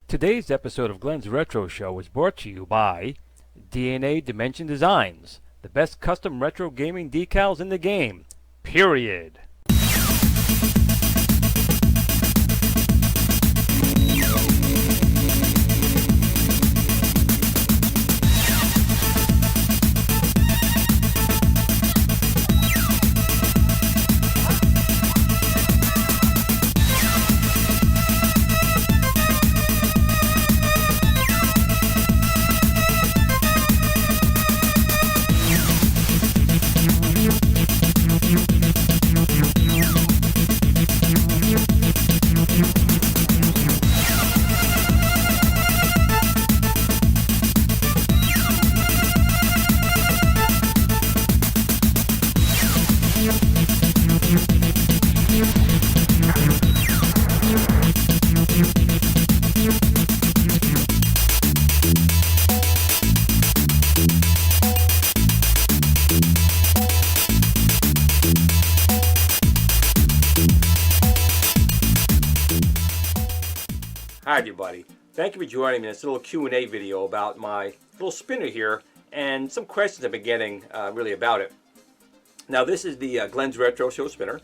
Today's episode of Glen's Retro Show is brought to you by DNA Dimension Designs, the best custom retro gaming decals in the game. Period. Hi everybody, thank you for joining me in this little Q&A video about my little spinner here and some questions I've been getting really about it. Now this is the Glen's Retro Show spinner,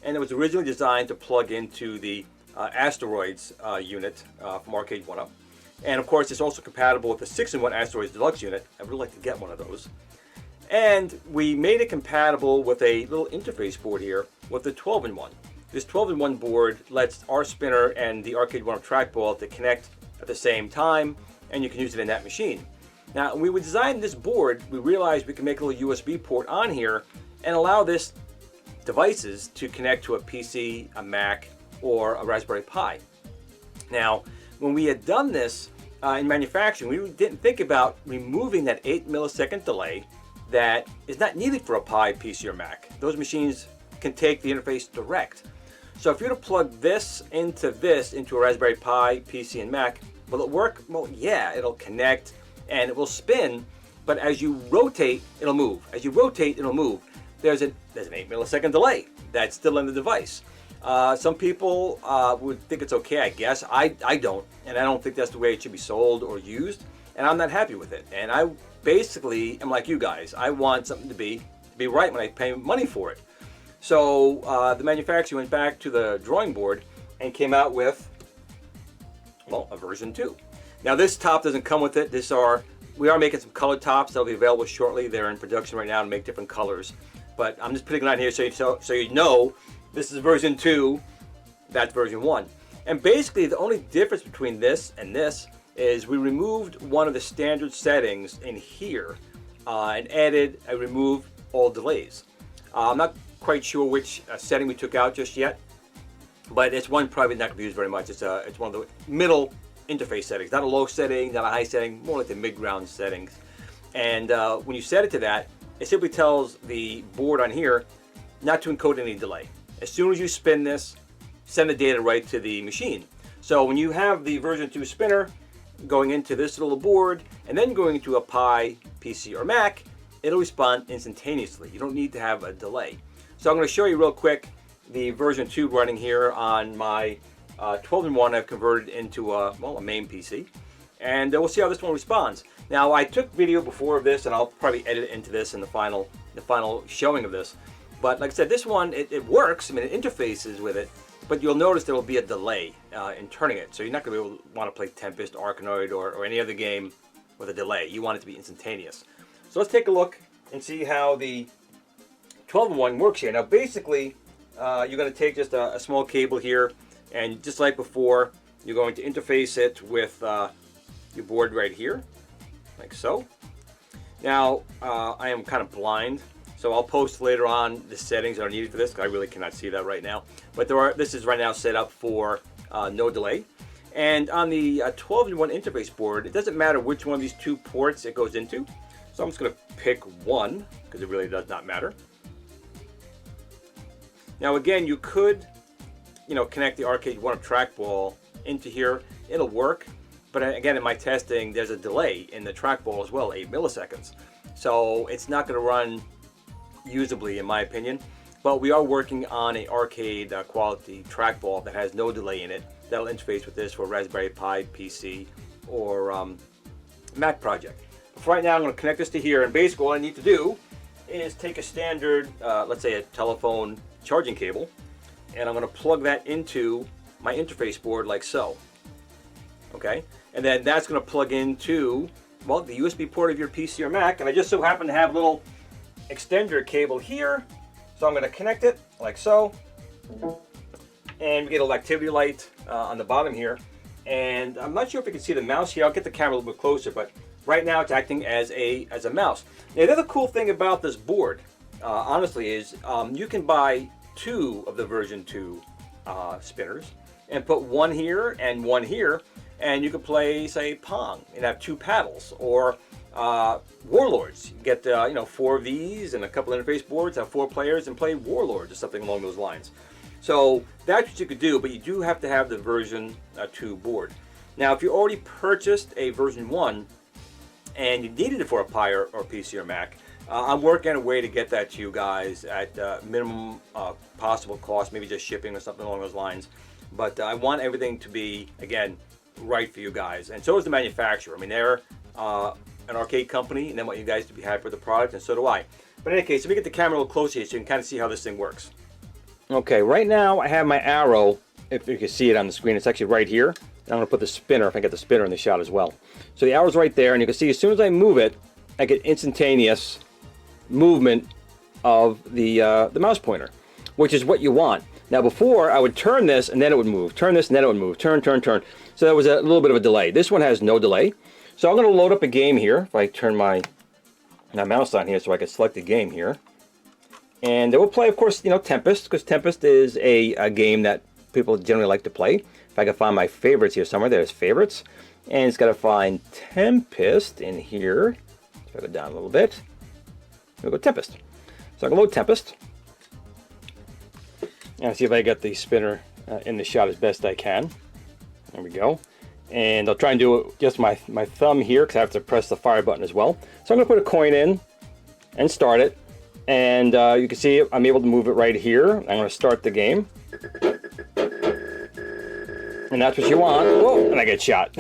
and it was originally designed to plug into the Asteroids unit from Arcade1UP. And of course it's also compatible with the 6-in-1 Asteroids Deluxe unit. I'd really like to get one of those. And we made it compatible with a little interface board here with the 12-in-1. This 12-in-1 board lets our spinner and the Arcade1UP trackball to connect at the same time, and you can use it in that machine. Now, when we designed this board, we realized we can make a little USB port on here and allow this devices to connect to a PC, a Mac, or a Raspberry Pi. Now, when we had done this in manufacturing, we didn't think about removing that 8-millisecond delay that is not needed for a Pi, PC, or Mac. Those machines can take the interface direct. So if you were to plug this into a Raspberry Pi, PC, and Mac, will it work? Well, yeah, it'll connect and it will spin, but as you rotate, it'll move. As you rotate, it'll move. There's an 8-millisecond delay that's still in the device. Some people would think it's okay, I guess. I don't, and I don't think that's the way it should be sold or used, and I'm not happy with it. And I basically am like you guys. I want something to be right when I pay money for it. So the manufacturer went back to the drawing board and came out with, well, a version 2. Now this top doesn't come with it. We are making some colored tops that'll be available shortly. They're in production right now to make different colors. But I'm just putting it on here so you know this is version 2, that's version 1. And basically the only difference between this and this is we removed one of the standard settings in here and added a remove all delays. I'm not quite sure which setting we took out just yet, but it's one probably not going to be used very much. It's one of the middle interface settings, not a low setting, not a high setting, more like the mid-ground settings. And when you set it to that, it simply tells the board on here not to encode any delay. As soon as you spin this, send the data right to the machine. So when you have the version 2 spinner going into this little board and then going into a Pi, PC, or Mac, it'll respond instantaneously. You don't need to have a delay. So I'm going to show you real quick the version 2 running here on my 12-in-1 I've converted into a main PC. And we'll see how this one responds. Now I took video before of this and I'll probably edit it into this in the final showing of this. But like I said, this one, it works. I mean, it interfaces with it, but you'll notice there will be a delay in turning it. So you're not going to be able to want to play Tempest, Arcanoid, or any other game with a delay. You want it to be instantaneous. So let's take a look and see how the 12-in-1 works here. Now basically, you're going to take just a small cable here, and just like before, you're going to interface it with your board right here, like so. Now, I am kind of blind, so I'll post later on the settings that are needed for this, because I really cannot see that right now. But this is right now set up for no delay. And on the 12-in-1 interface board, it doesn't matter which one of these two ports it goes into. So I'm just going to pick one, because it really does not matter. Now again, you could, connect the Arcade1UP trackball into here. It'll work, but again, in my testing, there's a delay in the trackball as well, 8 milliseconds. So it's not going to run usably, in my opinion. But we are working on an arcade quality trackball that has no delay in it, that'll interface with this for Raspberry Pi, PC, or Mac project. But for right now, I'm going to connect this to here, and basically all I need to do is take a standard, let's say a telephone charging cable, and I'm going to plug that into my interface board like so. Okay, and then that's going to plug into, well, the USB port of your PC or Mac, and I just so happen to have a little extender cable here, so I'm going to connect it like so, and we get a little activity light on the bottom here, and I'm not sure if you can see the mouse here. I'll get the camera a little bit closer, but right now it's acting as a mouse. Now the other cool thing about this board, honestly, is you can buy 2 of the version 2 spinners and put one here and one here, and you can play, say, Pong and have 2 paddles, or Warlords. You get 4 of these and a couple interface boards, have 4 players, and play Warlords or something along those lines. So that's what you could do, but you do have to have the version 2 board. Now, if you already purchased a version 1 and you needed it for a Pi or PC or Mac, I'm working on a way to get that to you guys at minimum possible cost, maybe just shipping or something along those lines. But I want everything to be, again, right for you guys. And so is the manufacturer. I mean, they're an arcade company, and they want you guys to be happy with the product, and so do I. But in any case, let me get the camera a little closer here so you can kind of see how this thing works. Okay, right now I have my arrow, if you can see it on the screen, it's actually right here. And I'm going to put the spinner, if I get the spinner in the shot as well. So the arrow's right there, and you can see as soon as I move it, I get instantaneous movement of the mouse pointer, which is what you want. Now before, I would turn this and then it would move, turn this and then it would move, turn, turn, turn. So that was a little bit of a delay. This one has no delay. So I'm going to load up a game here. If I turn my mouse on here so I can select a game here. And it will play, of course, Tempest, because Tempest is a game that people generally like to play. If I can find my favorites here somewhere, there's favorites. And it's got to find Tempest in here. If I go down a little bit, we'll go Tempest. So I can load Tempest. And see if I get the spinner in the shot as best I can. There we go. And I'll try and do it just my thumb here, because I have to press the fire button as well. So I'm going to put a coin in and start it. And you can see I'm able to move it right here. I'm going to start the game. And that's what you want. Whoa, and I get shot.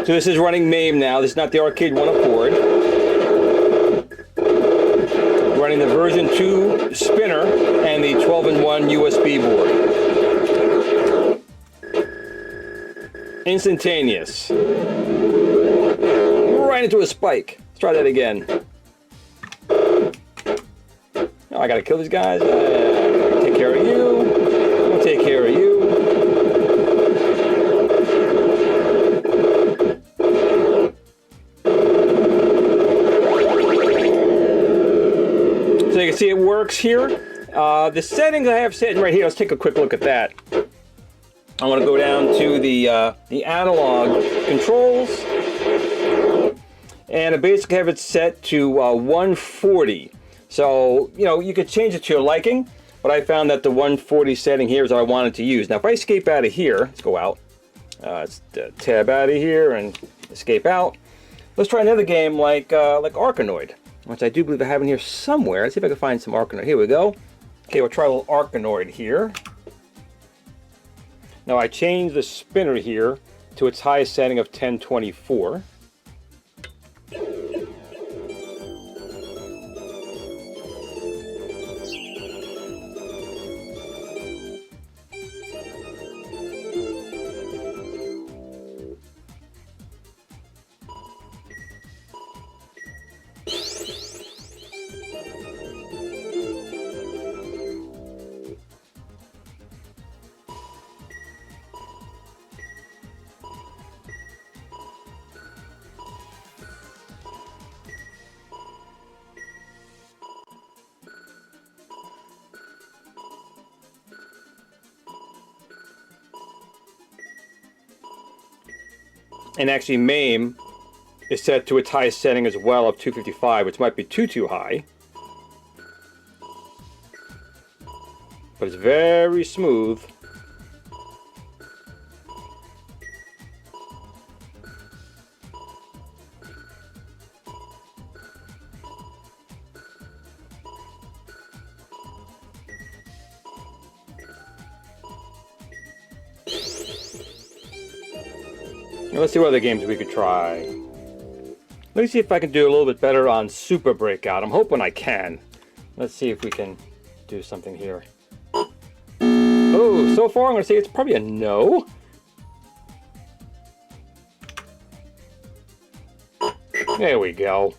So this is running MAME now. This is not the Arcade1UP board. Running the version 2 spinner and the 12-in-1 USB board. Instantaneous. Right into a spike. Let's try that again. Oh, I gotta kill these guys. Take care of you. I'll take care of you. So you can see it works here. The settings I have set right here, let's take a quick look at that. I'm going to go down to the analog controls, and I basically have it set to 140. So, you could change it to your liking, but I found that the 140 setting here is what I wanted to use. Now, if I escape out of here, let's go out. Let's tab out of here and escape out. Let's try another game like Arcanoid, which I do believe I have in here somewhere. Let's see if I can find some Arcanoid. Here we go. Okay, we'll try a little Arcanoid here. Now I changed the spinner here to its highest setting of 1024. And actually MAME is set to its highest setting as well of 255, which might be too high. But it's very smooth. Let's see what other games we could try. Let me see if I can do a little bit better on Super Breakout. I'm hoping I can. Let's see if we can do something here. Oh, so far I'm going to say it's probably a no. There we go.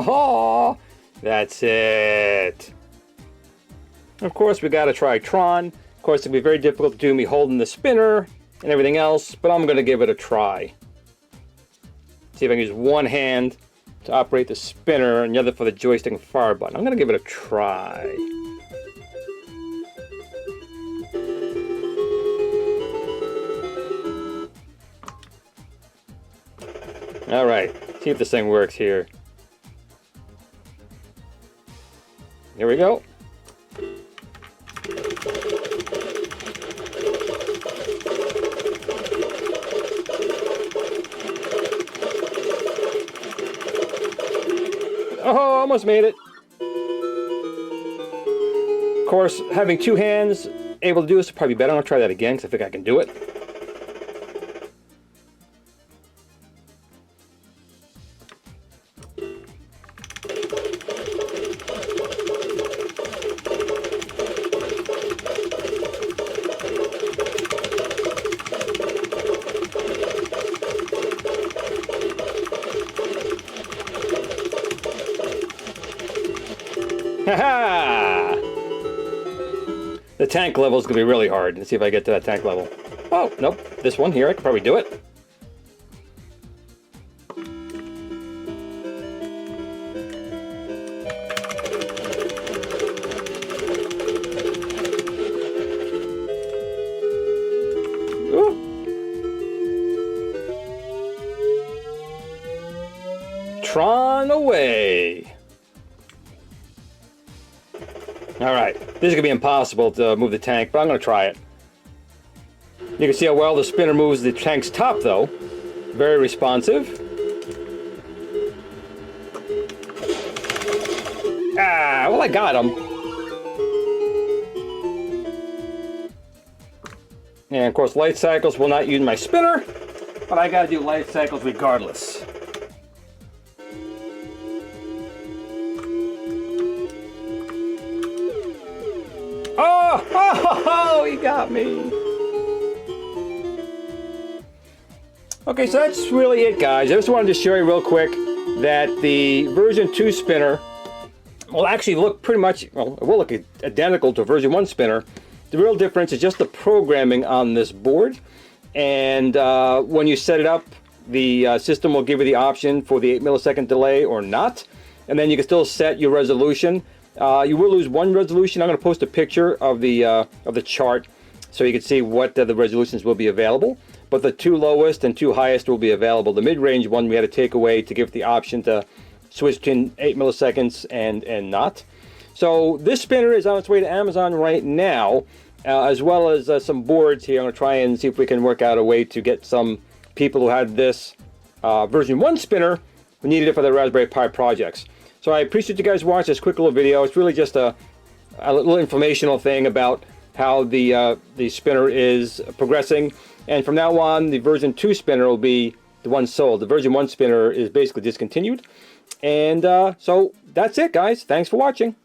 Oh, that's it. Of course, we got to try Cron. Of course, it'll be very difficult to do me holding the spinner and everything else, but I'm going to give it a try. See if I can use one hand to operate the spinner and the other for the joystick and fire button. I'm going to give it a try. All right, see if this thing works here. Here we go. Oh, almost made it. Of course, having two hands able to do this is probably better. I'll try that again because I think I can do it. Haha! The tank level is going to be really hard. Let's see if I get to that tank level. Oh, nope. This one here, I could probably do it. Ooh. Tron away. Alright, this is going to be impossible to move the tank, but I'm going to try it. You can see how well the spinner moves the tank's top, though. Very responsive. Ah, well, I got him. And, of course, light cycles will not use my spinner, but I got to do light cycles regardless. Oh, he got me. Okay, so that's really it, guys. I just wanted to show you real quick that the version 2 spinner will actually look pretty much, well, it will look identical to version 1 spinner. The real difference is just the programming on this board. And when you set it up, the system will give you the option for the 8 millisecond delay or not. And then you can still set your resolution. You will lose one resolution. I'm going to post a picture of the chart so you can see what the resolutions will be available. But the two lowest and two highest will be available. The mid-range one we had to take away to give the option to switch between 8 milliseconds and not. So this spinner is on its way to Amazon right now, as well as some boards here. I'm going to try and see if we can work out a way to get some people who had this version 1 spinner who needed it for their Raspberry Pi projects. So I appreciate you guys watching this quick little video. It's really just a little informational thing about how the spinner is progressing. And from now on, the version 2 spinner will be the one sold. The version 1 spinner is basically discontinued. And so that's it, guys. Thanks for watching.